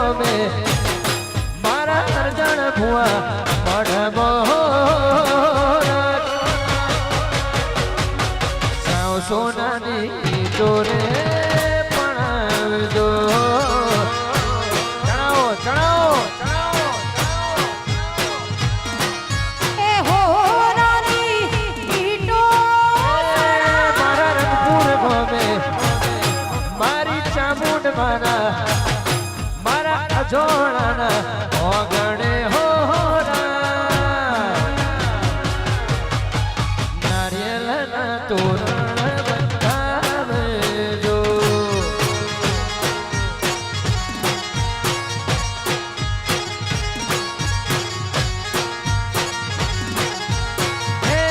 ગોમે મારા અરજણ ભુવા મઢ સાવ સોનાની દોરે પણાવજો ચણાવો મારા અજોણાના ઓગણે હોરા નારિયેલના તોરણ બંધાવજો હે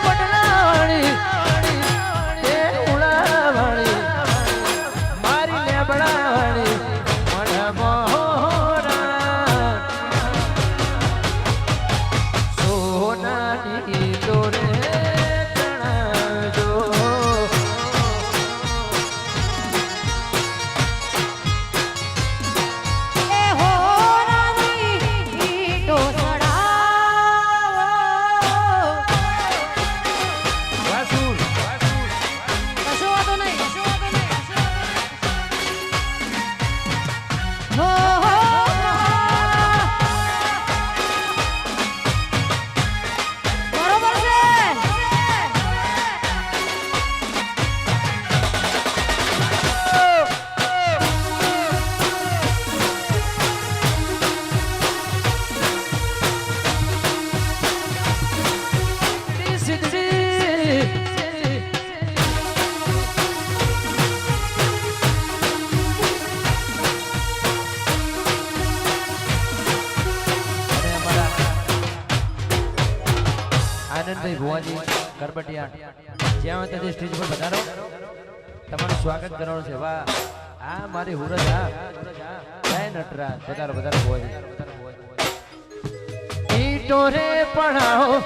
વડલાવાળી હે ઉલાવાળી મારી લેબડાવાળી આનંદભાઈ ભુવાજી કરબટિયા જ્યાં તે સ્ટેજ પર પધારો તમારું સ્વાગત કરવાનું છે વાહ આ મારી હુરજ આ જય નટરાજ પધારો ભુવાજી ઈટો રે પણાવો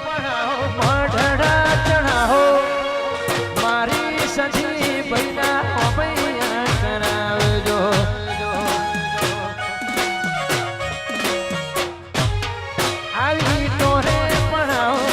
મઢડા ચણાવો મારી સજી બૈના બૈયા કરાવજો આવી ઈટો રે પણાવો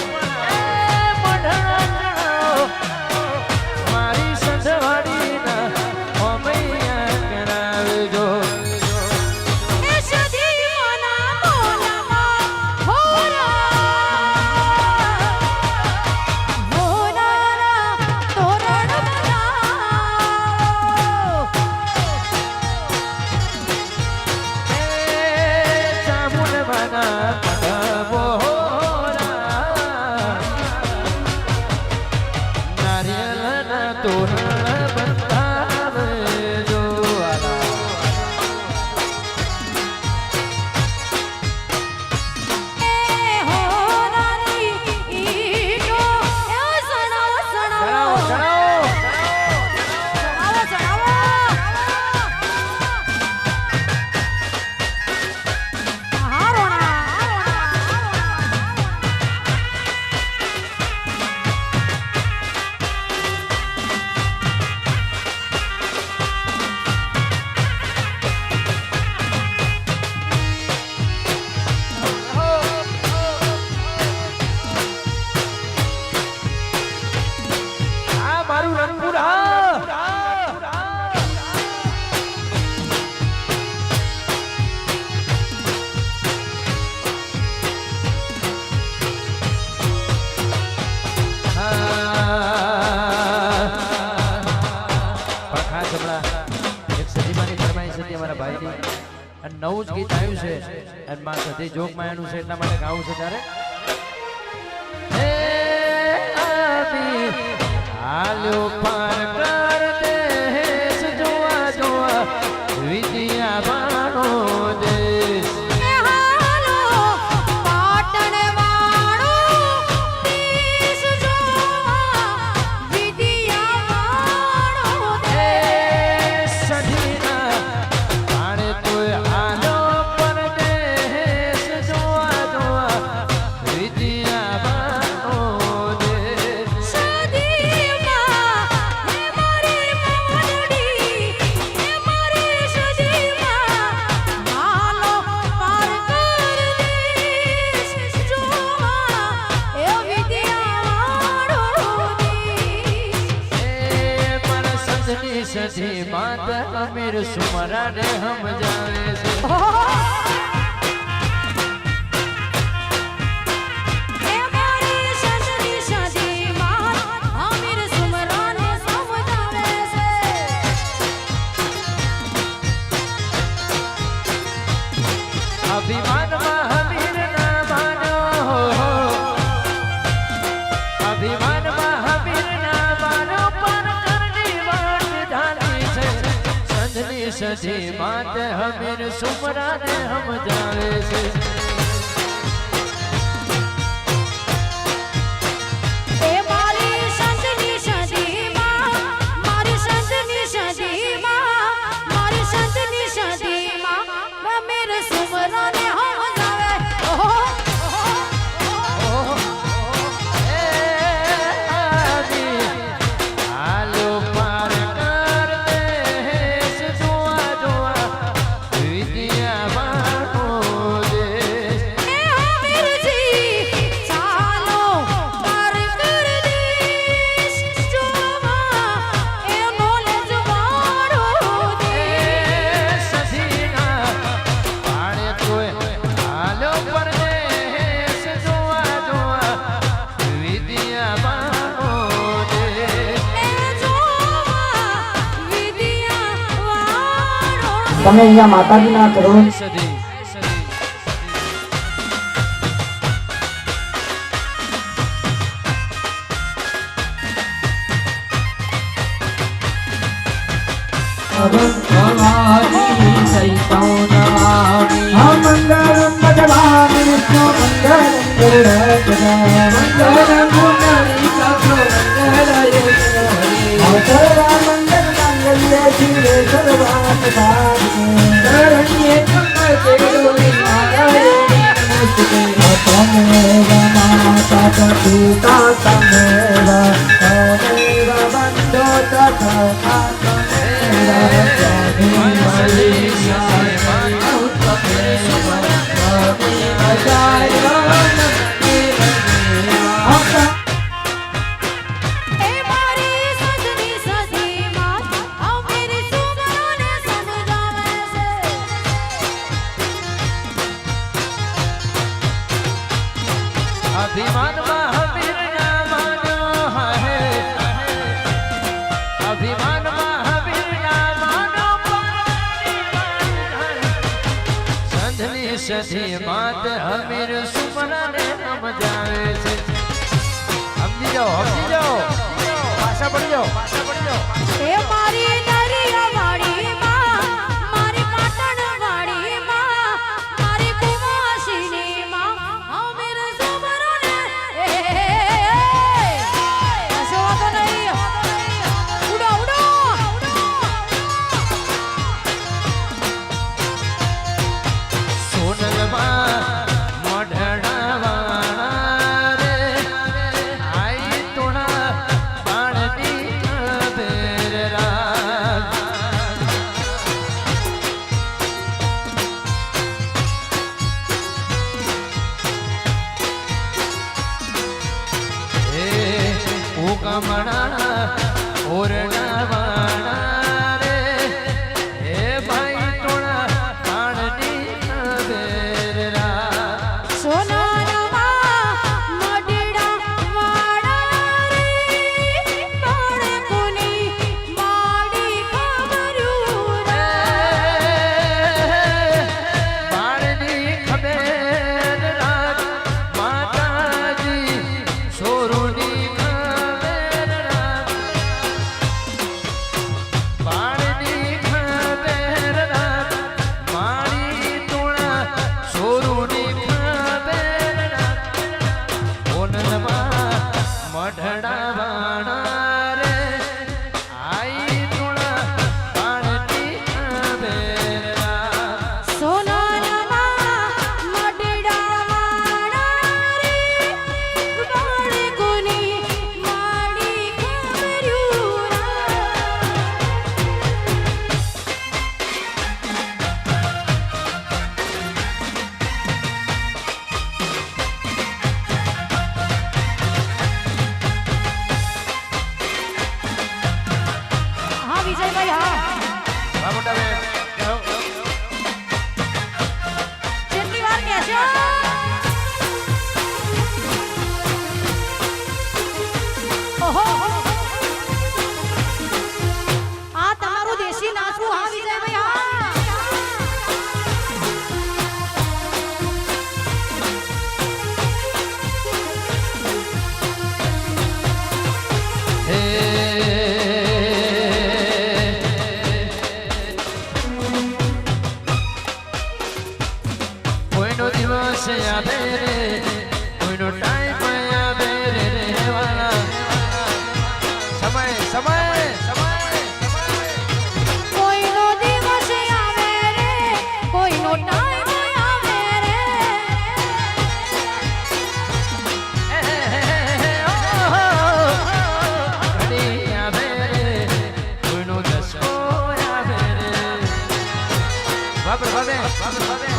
નવું જ ગીત આવ્યું છે અને માં સધી જોગ માયાનું છે એટલા માટે ગાવું છે ત્યારે હે આબી હાલ્યો પાર કર દેશ જોવા જોવા વિદ્યા બાણો દેશ સધી માત અમીર સુમરા ને સમજાવે છે અભિમાનમાં હમીર ના માનો અભિમાનમાં હમીર ના માનો પણ ઘરની વાત ધારી છે સંધની સધી માત હમીર સુમરા ને સમજાવે છે તમે અહીંયા માતાજીના ચરણ મંગળમ ભગવાન વિષ્ણુ અભિમાનમાં હમીર ના માનો હે અભિમાનમાં હમીર ના માનો સંધની સધી માત હમીર સુમરા ને સમજાવે છે સમજી જાઓ પાછા પડી જાઓ એ મારી નરિયા વાડી માં મારી પાટણ વાડી માં મારી કુવાસીની માં હમીર સુમરા ને કશો વાતો નહીં ઉડો સોનલમાં મોઢણા વાળા રે આઈ તોણા બાળની બેરરા હે ઉકમણા ઓરણા વાળા રે હે ભાઈ તોણા બાળની બેરરા સોનારમાં મડીડા વાળા રે બાળકોની માડી ખબર્યું રે બાળની ખબેર રાત માતાજી સોરુની ખબેર રાત બાળની ખબેર રાત મારી તોણા સોરુની ખબેર રાત ઓનલમાં મઢડા વાણા રે આઈ તોણા બાળની ખબેર રાત સોનારમાં મડીડા વાળા રે બાળકોની માડી ખબર્યું રે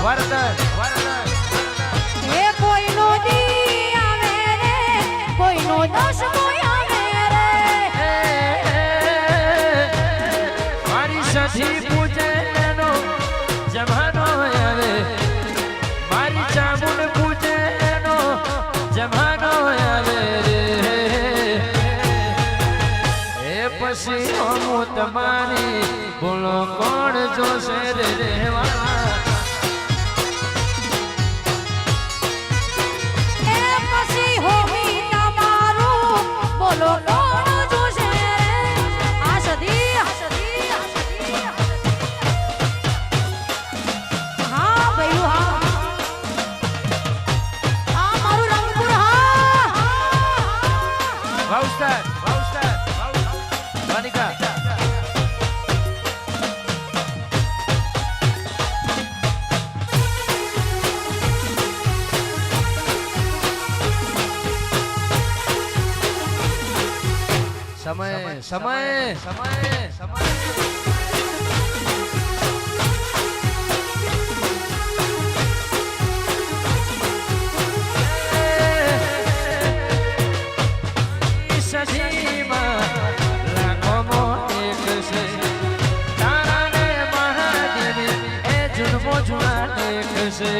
વરદાન વરદાન હે કોઈનો દી આવે રે કોઈનો દસ કોઈ આવે રે મારી સધી પૂજે એનો જમાનો આવે મારી ચામુંડ પૂજે એનો જમાનો આવે રે એ પછી હું તમારી બોલો કોણ જોશે રે રેવા એ પછી હોવી તમારું બોલો કોણ જોશે રે આ સદી હા ભઈ હા આ મારું રંગપુર હા વાવસ્તાર વાવસ્તાર વાનિકા સમય સમય સમય સમય સજીમાં લાખોમાં એક છે તારા ને મહાદેવી એ જુનમો જુના એક છે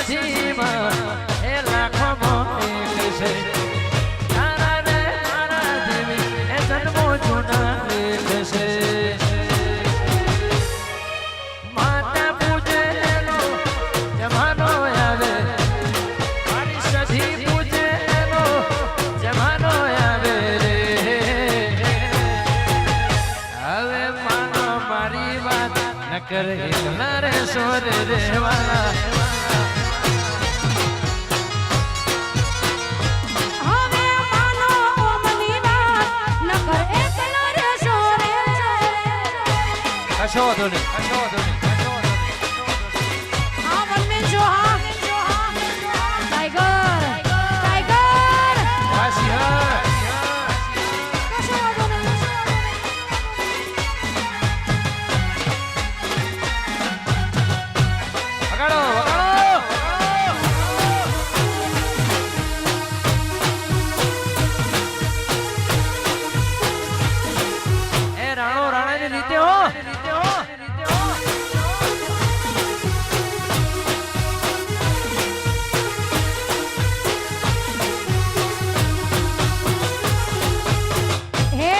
સજીમાં એ લાખોમાં એક છે તારા ને મારા દેવી એ જન્મો જૂના એક છે માતા પૂજે એનો જમાનો આવે મારી સજી પૂજે એનો જમાનો આવે રે હવે માનો મારી વાત ન કરે એકલા રે સોર રેવાના હવે માનો ઓમની વાત નકર એકલા રહેશો રે કશો વાંધો નહીં કશો વાંધો નહીં હા વનમેન જો હા ટાઈગર ટાઈગર વાસી હા કશો વાંધો નહીં વગાડો વગાડો એ રાણો રાણાની રીતે હો હે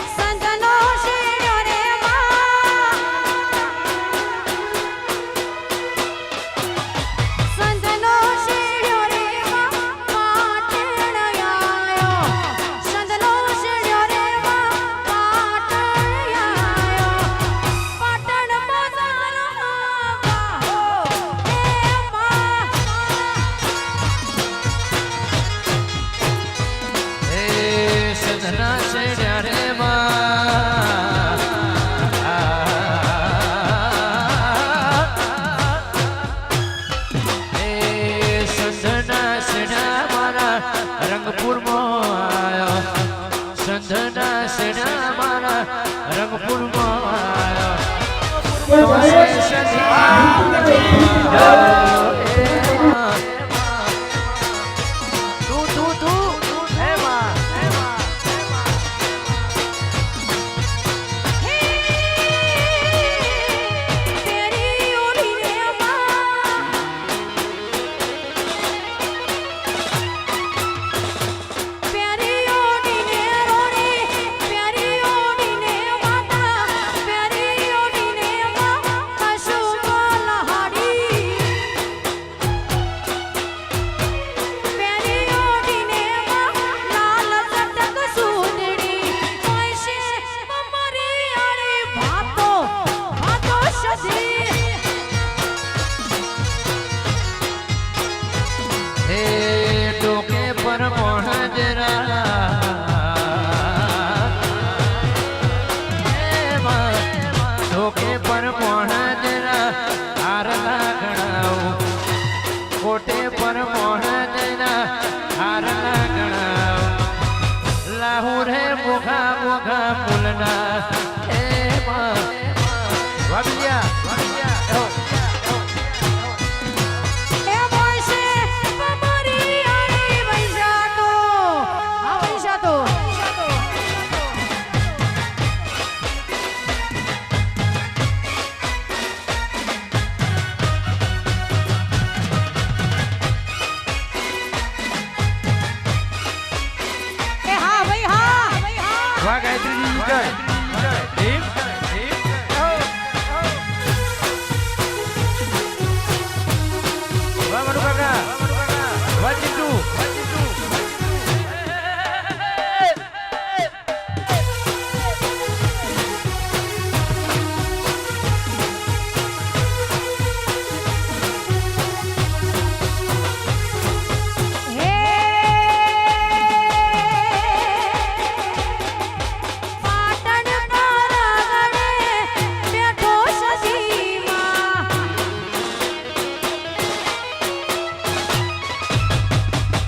સંતનો શેર્યો રે સંતનો શેર્યો રે પાટણ આયો સંતનો શેર્યો રે પાટણ આયો પાટણ બજારમાં બાહો હે એ સદના છેડ્યા રે માં એ સદના છેડ્યા મારા રંગપુરમાં આયો સંધના છેડ્યા મારા રંગપુરમાં આયો તેરી ઓલી રે પ્યારી ઓડી ને રોડી પ્યારી ઓડી ને માતા પ્યારી ઓડી ને કશું લહાડી મૂલના એ વાગલિયા એ બોલશે તમારી આડી વૈશાતો આ વૈશાતો એ હા ભાઈ હા વાહ ગાયત્રીજી જય દેવ વાહ મનુ કાકા વાહ ચિંટુ હે પાટણ પારગડે બેઠો સજીમાં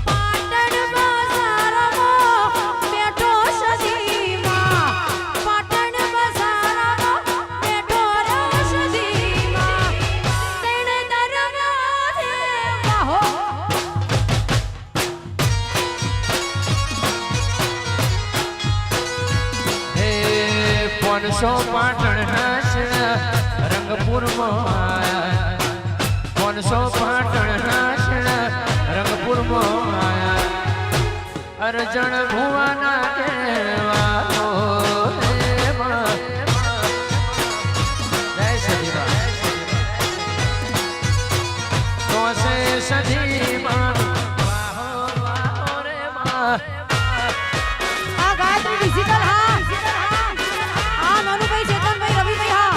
પાટણ બજારમાં બેઠો સજીમાં પાટણ બજારમાં બેઠો સજીમાં તેણે દરવાજે વાહો હે 500 પાટણ નાસણા રંગપુરમાં 500 પાટણ નાસણા રંગપુરમાં અરજણ ભુવાના કેવાતો હે માં જય સદીમાં તો સે સદીમાં વાહો વાહો રે માં આ ગાયત્રી ડિજિટલ હા આ મનુભાઈ ચેતનભાઈ રવિભાઈ હા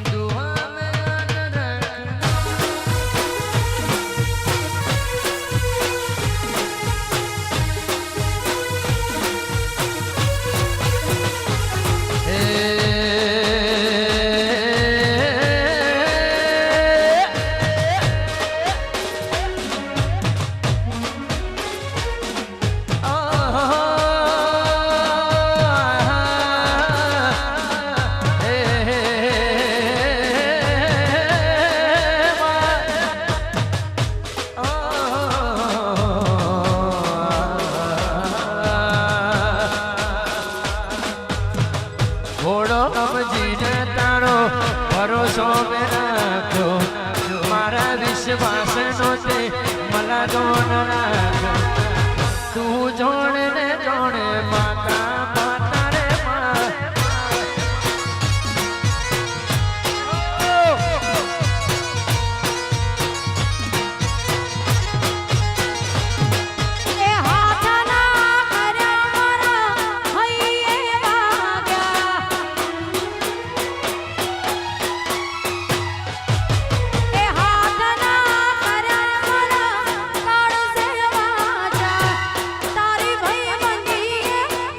दुआ में याद रखना ઘોડો સમજીને તારો ભરોસો મેં રાખ્યો મારા વિશ્વાસનો તે મલા દોન રાખ્યો તું જોડે ને જોડે માતા માતા રે માં એ હાથના કર્યા મારા હૈયે વાગ્યા એ હાથના કર્યા મારા કાળસે વાજા તારી ભાઈ બંધીએ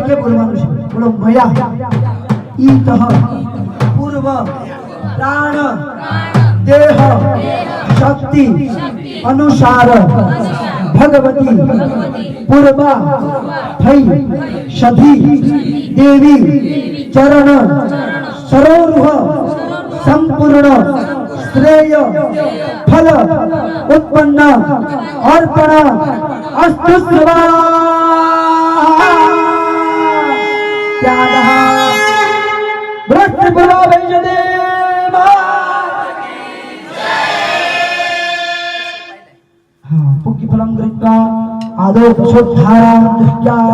કે બોલવાનું છે. બોલો મયા ઈતઃ પૂર્વ પ્રાણ દેહ શક્તિ અનુસાર ભગવતી પૂર્વા થઈ સધી દેવી ચરણ સરોરુહ સંપૂર્ણ શ્રેય ફલ ઉત્પન્ન અર્પણ અસ્તુ સ્વાહા. ત્યાગઃ વૃષ્ટિ ભવા વૈજદેવ. હા પુગ્ગી ફલમ દૃષ્ટા આદો પ્રસોદ્ધારા દૃષ્ટા.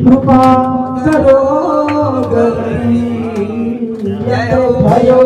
કૃપા કરો ગરી ભયો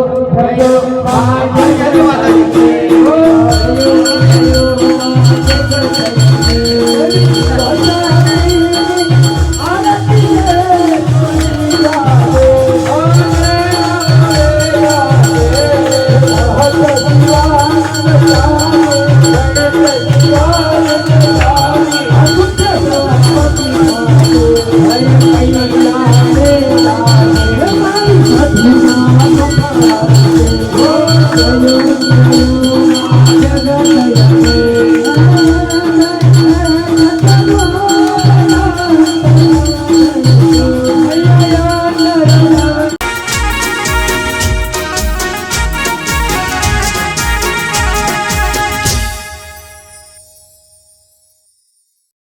જગત